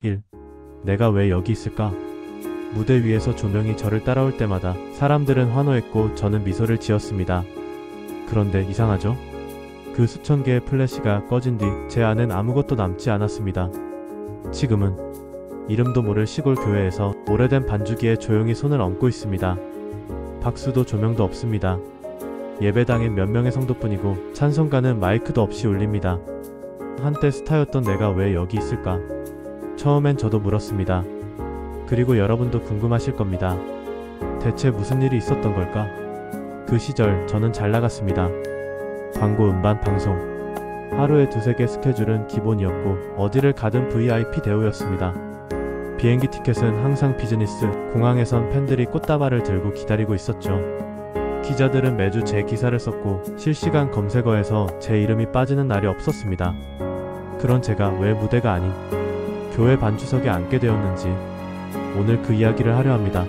1. 내가 왜 여기 있을까? 무대 위에서 조명이 저를 따라올 때마다 사람들은 환호했고 저는 미소를 지었습니다. 그런데 이상하죠? 그 수천 개의 플래시가 꺼진 뒤 제 안엔 아무것도 남지 않았습니다. 지금은 이름도 모를 시골 교회에서 오래된 반주기에 조용히 손을 얹고 있습니다. 박수도 조명도 없습니다. 예배당엔 몇 명의 성도뿐이고 찬송가는 마이크도 없이 울립니다. 한때 스타였던 내가 왜 여기 있을까? 처음엔 저도 물었습니다. 그리고 여러분도 궁금하실 겁니다. 대체 무슨 일이 있었던 걸까? 그 시절 저는 잘 나갔습니다. 광고 음반 방송. 하루에 두세 개 스케줄은 기본이었고 어디를 가든 VIP 대우였습니다. 비행기 티켓은 항상 비즈니스, 공항에선 팬들이 꽃다발을 들고 기다리고 있었죠. 기자들은 매주 제 기사를 썼고 실시간 검색어에서 제 이름이 빠지는 날이 없었습니다. 그런 제가 왜 무대가 아닌 교회 반주석에 앉게 되었는지 오늘 그 이야기를 하려 합니다.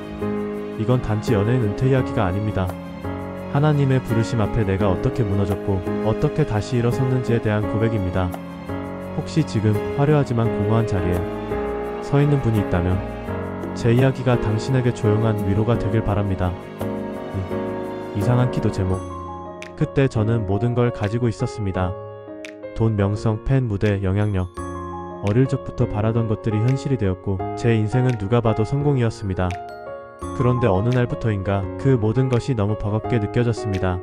이건 단지 연예인 은퇴 이야기가 아닙니다. 하나님의 부르심 앞에 내가 어떻게 무너졌고 어떻게 다시 일어섰는지에 대한 고백입니다. 혹시 지금 화려하지만 공허한 자리에 서 있는 분이 있다면 제 이야기가 당신에게 조용한 위로가 되길 바랍니다. 이상한 기도 제목. 그때 저는 모든 걸 가지고 있었습니다. 돈, 명성, 팬, 무대, 영향력. 어릴 적부터 바라던 것들이 현실이 되었고 제 인생은 누가 봐도 성공이었습니다. 그런데 어느 날부터인가 그 모든 것이 너무 버겁게 느껴졌습니다.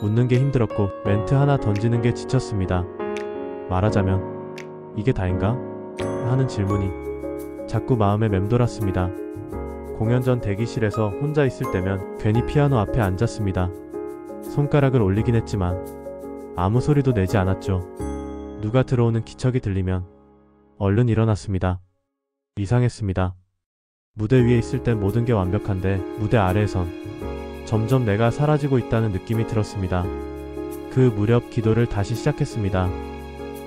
웃는 게 힘들었고 멘트 하나 던지는 게 지쳤습니다. 말하자면 이게 다인가? 하는 질문이 자꾸 마음에 맴돌았습니다. 공연 전 대기실에서 혼자 있을 때면 괜히 피아노 앞에 앉았습니다. 손가락을 올리긴 했지만 아무 소리도 내지 않았죠. 누가 들어오는 기척이 들리면 얼른 일어났습니다. 이상했습니다. 무대 위에 있을 땐 모든 게 완벽한데 무대 아래에선 점점 내가 사라지고 있다는 느낌이 들었습니다. 그 무렵 기도를 다시 시작했습니다.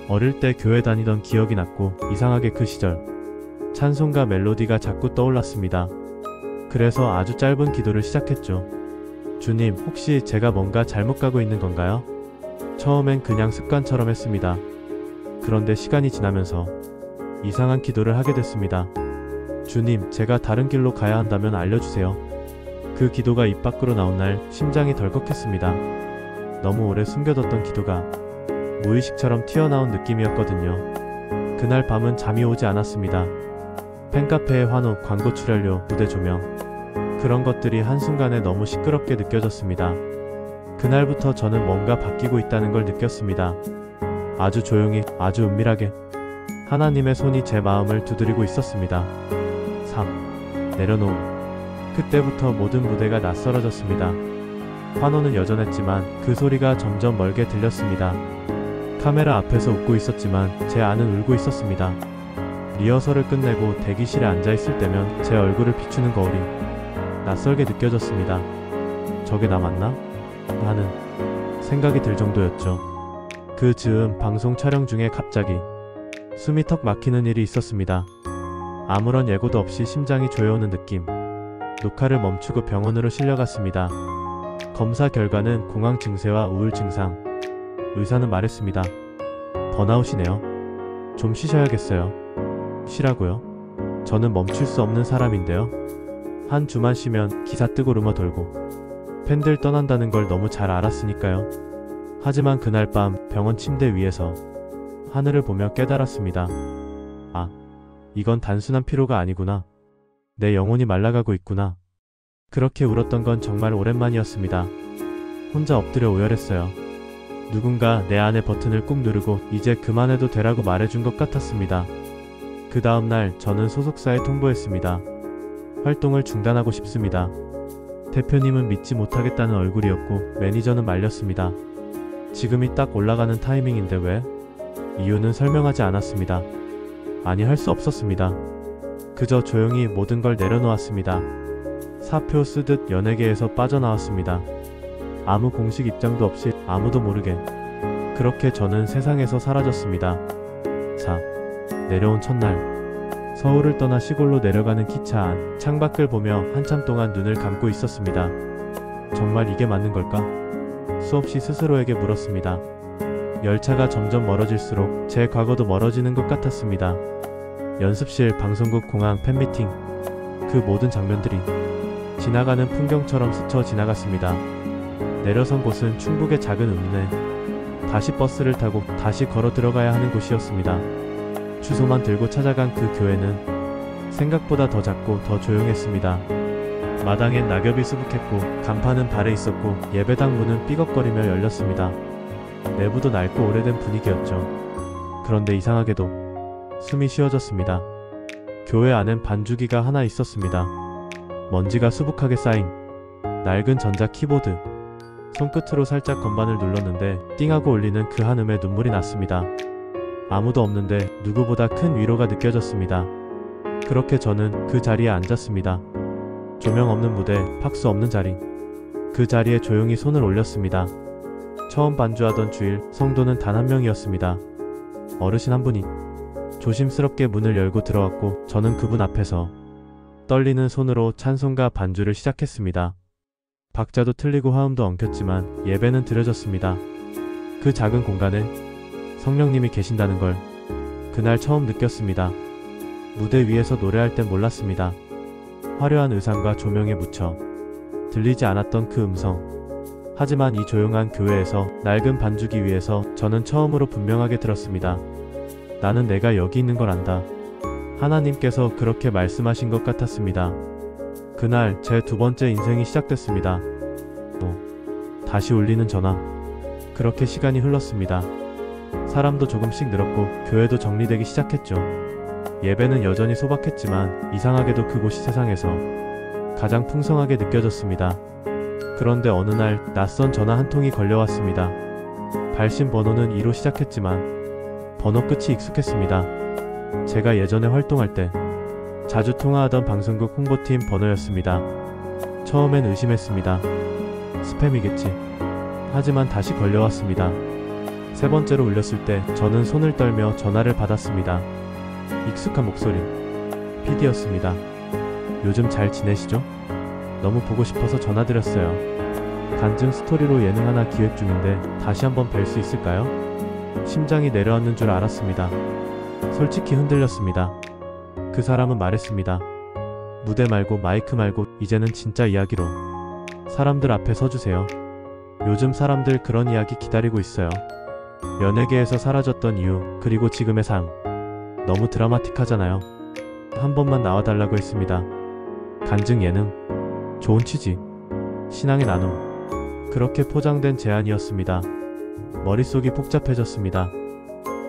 어릴 때 교회 다니던 기억이 났고 이상하게 그 시절 찬송가 멜로디가 자꾸 떠올랐습니다. 그래서 아주 짧은 기도를 시작했죠. 주님, 혹시 제가 뭔가 잘못 가고 있는 건가요? 처음엔 그냥 습관처럼 했습니다. 그런데 시간이 지나면서 이상한 기도를 하게 됐습니다. 주님, 제가 다른 길로 가야 한다면 알려주세요. 그 기도가 입 밖으로 나온 날 심장이 덜컥했습니다. 너무 오래 숨겨뒀던 기도가 무의식처럼 튀어나온 느낌이었거든요. 그날 밤은 잠이 오지 않았습니다. 팬카페의 환호, 광고 출연료, 무대 조명, 그런 것들이 한순간에 너무 시끄럽게 느껴졌습니다. 그날부터 저는 뭔가 바뀌고 있다는 걸 느꼈습니다. 아주 조용히, 아주 은밀하게 하나님의 손이 제 마음을 두드리고 있었습니다. 3. 내려놓음. 그때부터 모든 무대가 낯설어졌습니다. 환호는 여전했지만 그 소리가 점점 멀게 들렸습니다. 카메라 앞에서 웃고 있었지만 제 안은 울고 있었습니다. 리허설을 끝내고 대기실에 앉아있을 때면 제 얼굴을 비추는 거울이 낯설게 느껴졌습니다. 저게 나 맞나? 하는 생각이 들 정도였죠. 그 즈음 방송 촬영 중에 갑자기 숨이 턱 막히는 일이 있었습니다. 아무런 예고도 없이 심장이 조여오는 느낌. 녹화를 멈추고 병원으로 실려갔습니다. 검사 결과는 공황 증세와 우울 증상. 의사는 말했습니다. 번아웃이네요. 좀 쉬셔야겠어요. 쉬라고요? 저는 멈출 수 없는 사람인데요. 한 주만 쉬면 기사 뜨고 루머 돌고 팬들 떠난다는 걸 너무 잘 알았으니까요. 하지만 그날 밤 병원 침대 위에서 하늘을 보며 깨달았습니다. 아, 이건 단순한 피로가 아니구나. 내 영혼이 말라가고 있구나. 그렇게 울었던 건 정말 오랜만이었습니다. 혼자 엎드려 오열했어요. 누군가 내 안의 버튼을 꾹 누르고 이제 그만해도 되라고 말해준 것 같았습니다. 그 다음날 저는 소속사에 통보했습니다. 활동을 중단하고 싶습니다. 대표님은 믿지 못하겠다는 얼굴이었고 매니저는 말렸습니다. 지금이 딱 올라가는 타이밍인데 왜? 이유는 설명하지 않았습니다. 아니, 할 수 없었습니다. 그저 조용히 모든 걸 내려놓았습니다. 사표 쓰듯 연예계에서 빠져나왔습니다. 아무 공식 입장도 없이 아무도 모르게 그렇게 저는 세상에서 사라졌습니다. 4. 내려온 첫날 서울을 떠나 시골로 내려가는 기차 안 창밖을 보며 한참 동안 눈을 감고 있었습니다. 정말 이게 맞는 걸까? 수없이 스스로에게 물었습니다. 열차가 점점 멀어질수록 제 과거도 멀어지는 것 같았습니다. 연습실, 방송국, 공항, 팬미팅, 그 모든 장면들이 지나가는 풍경처럼 스쳐 지나갔습니다. 내려선 곳은 충북의 작은 읍내. 다시 버스를 타고 다시 걸어 들어가야 하는 곳이었습니다. 주소만 들고 찾아간 그 교회는 생각보다 더 작고 더 조용했습니다. 마당엔 낙엽이 수북했고 간판은 발에 있었고 예배당 문은 삐걱거리며 열렸습니다. 내부도 낡고 오래된 분위기였죠. 그런데 이상하게도 숨이 쉬어졌습니다. 교회 안엔 반주기가 하나 있었습니다. 먼지가 수북하게 쌓인 낡은 전자 키보드. 손끝으로 살짝 건반을 눌렀는데 띵하고 울리는 그 한음에 눈물이 났습니다. 아무도 없는데 누구보다 큰 위로가 느껴졌습니다. 그렇게 저는 그 자리에 앉았습니다. 조명 없는 무대, 박수 없는 자리. 그 자리에 조용히 손을 올렸습니다. 처음 반주하던 주일, 성도는 단 한 명이었습니다. 어르신 한 분이 조심스럽게 문을 열고 들어왔고 저는 그분 앞에서 떨리는 손으로 찬송가 반주를 시작했습니다. 박자도 틀리고 화음도 엉켰지만 예배는 드려졌습니다. 그 작은 공간에 성령님이 계신다는 걸 그날 처음 느꼈습니다. 무대 위에서 노래할 땐 몰랐습니다. 화려한 의상과 조명에 묻혀 들리지 않았던 그 음성. 하지만 이 조용한 교회에서 낡은 반주기 위에서 저는 처음으로 분명하게 들었습니다. 나는 내가 여기 있는 걸 안다. 하나님께서 그렇게 말씀하신 것 같았습니다. 그날 제 두 번째 인생이 시작됐습니다. 또 다시 울리는 전화. 그렇게 시간이 흘렀습니다. 사람도 조금씩 늘었고 교회도 정리되기 시작했죠. 예배는 여전히 소박했지만 이상하게도 그곳이 세상에서 가장 풍성하게 느껴졌습니다. 그런데 어느 날 낯선 전화 한 통이 걸려왔습니다. 발신 번호는 2로 시작했지만 번호 끝이 익숙했습니다. 제가 예전에 활동할 때 자주 통화하던 방송국 홍보팀 번호였습니다. 처음엔 의심했습니다. 스팸이겠지. 하지만 다시 걸려왔습니다. 세 번째로 울렸을 때 저는 손을 떨며 전화를 받았습니다. 익숙한 목소리. PD였습니다. 요즘 잘 지내시죠? 너무 보고 싶어서 전화드렸어요. 간증 스토리로 예능 하나 기획 중인데 다시 한번 뵐 수 있을까요? 심장이 내려앉는 줄 알았습니다. 솔직히 흔들렸습니다. 그 사람은 말했습니다. 무대 말고 마이크 말고 이제는 진짜 이야기로 사람들 앞에 서주세요. 요즘 사람들 그런 이야기 기다리고 있어요. 연예계에서 사라졌던 이유, 그리고 지금의 삶. 너무 드라마틱하잖아요. 한 번만 나와달라고 했습니다. 간증 예능, 좋은 취지, 신앙의 나눔. 그렇게 포장된 제안이었습니다. 머릿속이 복잡해졌습니다.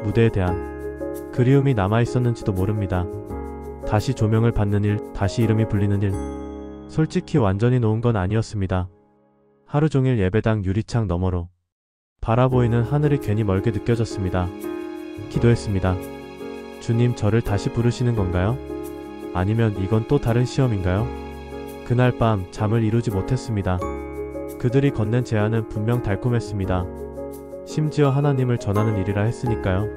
무대에 대한 그리움이 남아있었는지도 모릅니다. 다시 조명을 받는 일, 다시 이름이 불리는 일. 솔직히 완전히 놓은 건 아니었습니다. 하루 종일 예배당 유리창 너머로 바라보이는 하늘이 괜히 멀게 느껴졌습니다. 기도했습니다. 주님, 저를 다시 부르시는 건가요? 아니면 이건 또 다른 시험인가요? 그날 밤 잠을 이루지 못했습니다. 그들이 건넨 제안은 분명 달콤했습니다. 심지어 하나님을 전하는 일이라 했으니까요.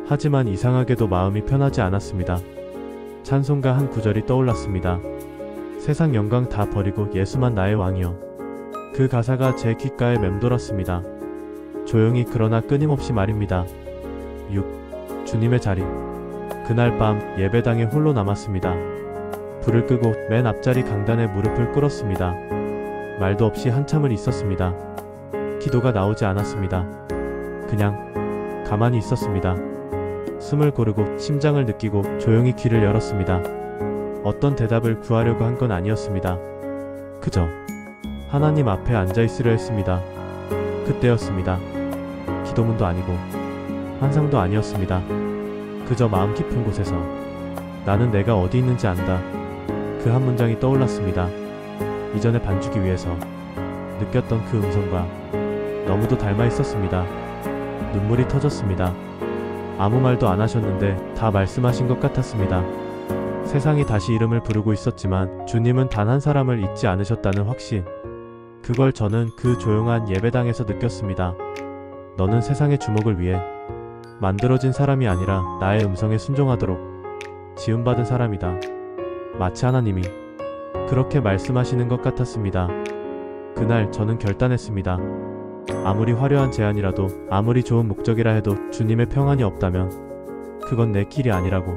하지만 이상하게도 마음이 편하지 않았습니다. 찬송가 한 구절이 떠올랐습니다. 세상 영광 다 버리고 예수만 나의 왕이여. 그 가사가 제 귓가에 맴돌았습니다. 조용히 그러나 끊임없이 말입니다. 6. 주님의 자리. 그날 밤 예배당에 홀로 남았습니다. 불을 끄고 맨 앞자리 강단에 무릎을 꿇었습니다. 말도 없이 한참을 있었습니다. 기도가 나오지 않았습니다. 그냥 가만히 있었습니다. 숨을 고르고 심장을 느끼고 조용히 귀를 열었습니다. 어떤 대답을 구하려고 한 건 아니었습니다. 그저 하나님 앞에 앉아있으려 했습니다. 그때였습니다. 기도문도 아니고 환상도 아니었습니다. 그저 마음 깊은 곳에서 나는 내가 어디 있는지 안다. 그 한 문장이 떠올랐습니다. 이전에 반주기 위해서 느꼈던 그 음성과 너무도 닮아 있었습니다. 눈물이 터졌습니다. 아무 말도 안 하셨는데 다 말씀하신 것 같았습니다. 세상이 다시 이름을 부르고 있었지만 주님은 단 한 사람을 잊지 않으셨다는 확신. 그걸 저는 그 조용한 예배당에서 느꼈습니다. 너는 세상의 주목을 위해 만들어진 사람이 아니라 나의 음성에 순종하도록 지음받은 사람이다. 마치 하나님이 그렇게 말씀하시는 것 같았습니다. 그날 저는 결단했습니다. 아무리 화려한 제안이라도, 아무리 좋은 목적이라 해도 주님의 평안이 없다면 그건 내 길이 아니라고.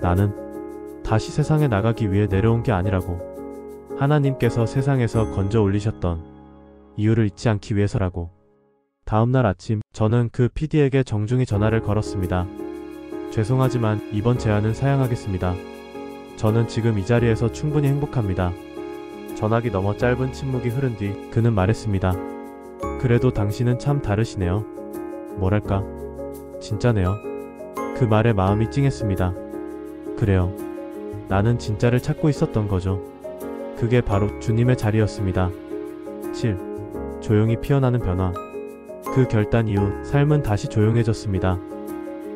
나는 다시 세상에 나가기 위해 내려온 게 아니라고. 하나님께서 세상에서 건져 올리셨던 이유를 잊지 않기 위해서라고. 다음날 아침 저는 그 PD에게 정중히 전화를 걸었습니다. 죄송하지만 이번 제안은 사양하겠습니다. 저는 지금 이 자리에서 충분히 행복합니다. 전화기 너머 짧은 침묵이 흐른 뒤 그는 말했습니다. 그래도 당신은 참 다르시네요. 뭐랄까, 진짜네요. 그 말에 마음이 찡했습니다. 그래요. 나는 진짜를 찾고 있었던 거죠. 그게 바로 주님의 자리였습니다. 7. 조용히 피어나는 변화. 그 결단 이후 삶은 다시 조용해졌습니다.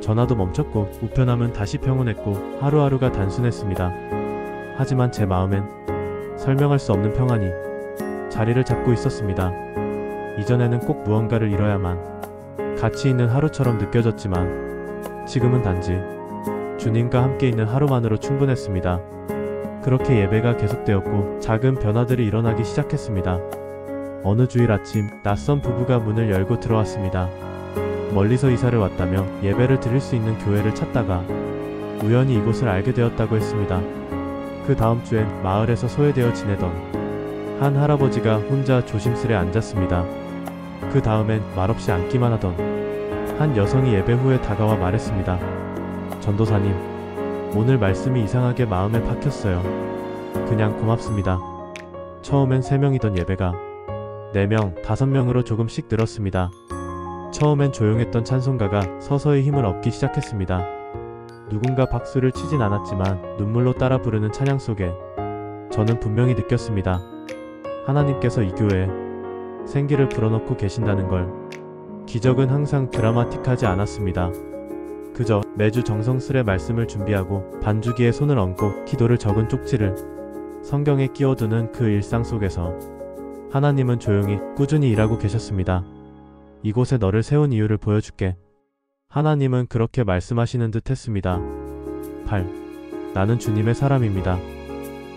전화도 멈췄고 우편함은 다시 평온했고 하루하루가 단순했습니다. 하지만 제 마음엔 설명할 수 없는 평안이 자리를 잡고 있었습니다. 이전에는 꼭 무언가를 이뤄야만 가치 있는 하루처럼 느껴졌지만 지금은 단지 주님과 함께 있는 하루만으로 충분했습니다. 그렇게 예배가 계속되었고 작은 변화들이 일어나기 시작했습니다. 어느 주일 아침 낯선 부부가 문을 열고 들어왔습니다. 멀리서 이사를 왔다며 예배를 드릴 수 있는 교회를 찾다가 우연히 이곳을 알게 되었다고 했습니다. 그 다음 주엔 마을에서 소외되어 지내던 한 할아버지가 혼자 조심스레 앉았습니다. 그 다음엔 말없이 앉기만 하던 한 여성이 예배 후에 다가와 말했습니다. 전도사님, 오늘 말씀이 이상하게 마음에 박혔어요. 그냥 고맙습니다. 처음엔 3명이던 예배가 4명, 5명으로 조금씩 늘었습니다. 처음엔 조용했던 찬송가가 서서히 힘을 얻기 시작했습니다. 누군가 박수를 치진 않았지만 눈물로 따라 부르는 찬양 속에 저는 분명히 느꼈습니다. 하나님께서 이 교회에 생기를 불어넣고 계신다는 걸. 기적은 항상 드라마틱하지 않았습니다. 그저 매주 정성스레 말씀을 준비하고 반주기에 손을 얹고 기도를 적은 쪽지를 성경에 끼워두는 그 일상 속에서 하나님은 조용히 꾸준히 일하고 계셨습니다. 이곳에 너를 세운 이유를 보여줄게. 하나님은 그렇게 말씀하시는 듯 했습니다. 8. 나는 주님의 사람입니다.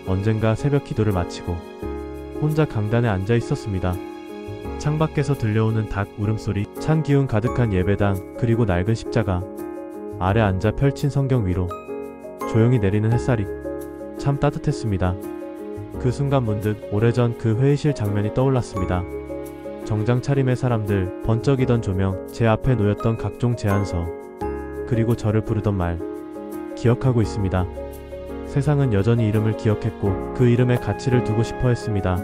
언젠가 새벽 기도를 마치고 혼자 강단에 앉아 있었습니다. 창밖에서 들려오는 닭 울음소리, 찬 기운 가득한 예배당, 그리고 낡은 십자가 아래 앉아 펼친 성경 위로 조용히 내리는 햇살이 참 따뜻했습니다. 그 순간 문득 오래전 그 회의실 장면이 떠올랐습니다. 정장 차림의 사람들, 번쩍이던 조명, 제 앞에 놓였던 각종 제안서, 그리고 저를 부르던 말, 기억하고 있습니다. 세상은 여전히 이름을 기억했고 그 이름에 가치를 두고 싶어 했습니다.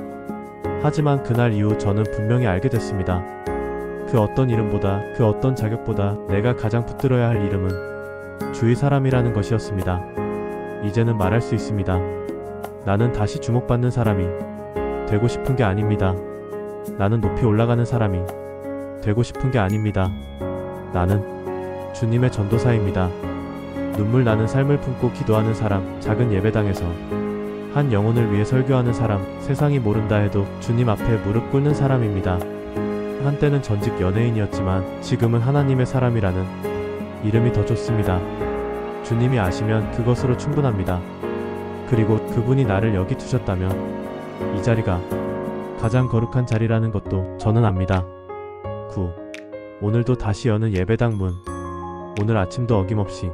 하지만 그날 이후 저는 분명히 알게 됐습니다. 그 어떤 이름보다, 그 어떤 자격보다 내가 가장 붙들어야 할 이름은 주의 사람이라는 것이었습니다. 이제는 말할 수 있습니다. 나는 다시 주목받는 사람이 되고 싶은 게 아닙니다. 나는 높이 올라가는 사람이 되고 싶은 게 아닙니다. 나는 주님의 전도사입니다. 눈물 나는 삶을 품고 기도하는 사람, 작은 예배당에서 한 영혼을 위해 설교하는 사람, 세상이 모른다 해도 주님 앞에 무릎 꿇는 사람입니다. 한때는 전직 연예인이었지만 지금은 하나님의 사람이라는 이름이 더 좋습니다. 주님이 아시면 그것으로 충분합니다. 그리고 그분이 나를 여기 두셨다면 이 자리가 가장 거룩한 자리라는 것도 저는 압니다. 9. 오늘도 다시 여는 예배당 문. 오늘 아침도 어김없이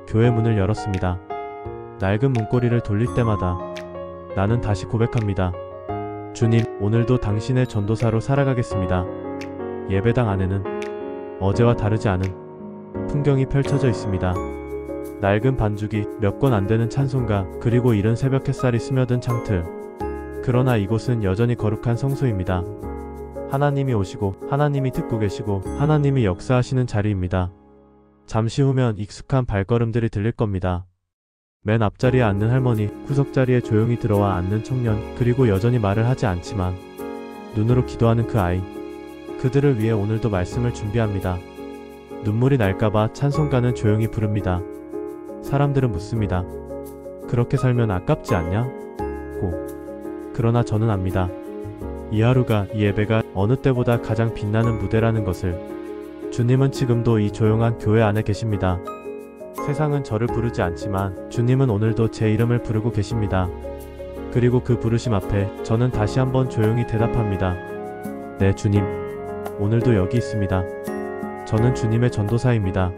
교회 문을 열었습니다. 낡은 문고리를 돌릴 때마다 나는 다시 고백합니다. 주님, 오늘도 당신의 전도사로 살아가겠습니다. 예배당 안에는 어제와 다르지 않은 풍경이 펼쳐져 있습니다. 낡은 반주기, 몇 권 안 되는 찬송가, 그리고 이른 새벽 햇살이 스며든 창틀. 그러나 이곳은 여전히 거룩한 성소입니다. 하나님이 오시고 하나님이 듣고 계시고 하나님이 역사하시는 자리입니다. 잠시 후면 익숙한 발걸음들이 들릴 겁니다. 맨 앞자리에 앉는 할머니, 구석자리에 조용히 들어와 앉는 청년, 그리고 여전히 말을 하지 않지만 눈으로 기도하는 그 아이. 그들을 위해 오늘도 말씀을 준비합니다. 눈물이 날까봐 찬송가는 조용히 부릅니다. 사람들은 묻습니다. 그렇게 살면 아깝지 않냐? 그러나 저는 압니다. 이 하루가, 이 예배가 어느 때보다 가장 빛나는 무대라는 것을. 주님은 지금도 이 조용한 교회 안에 계십니다. 세상은 저를 부르지 않지만 주님은 오늘도 제 이름을 부르고 계십니다. 그리고 그 부르심 앞에 저는 다시 한번 조용히 대답합니다. 네, 주님. 오늘도 여기 있습니다. 저는 주님의 전도사입니다.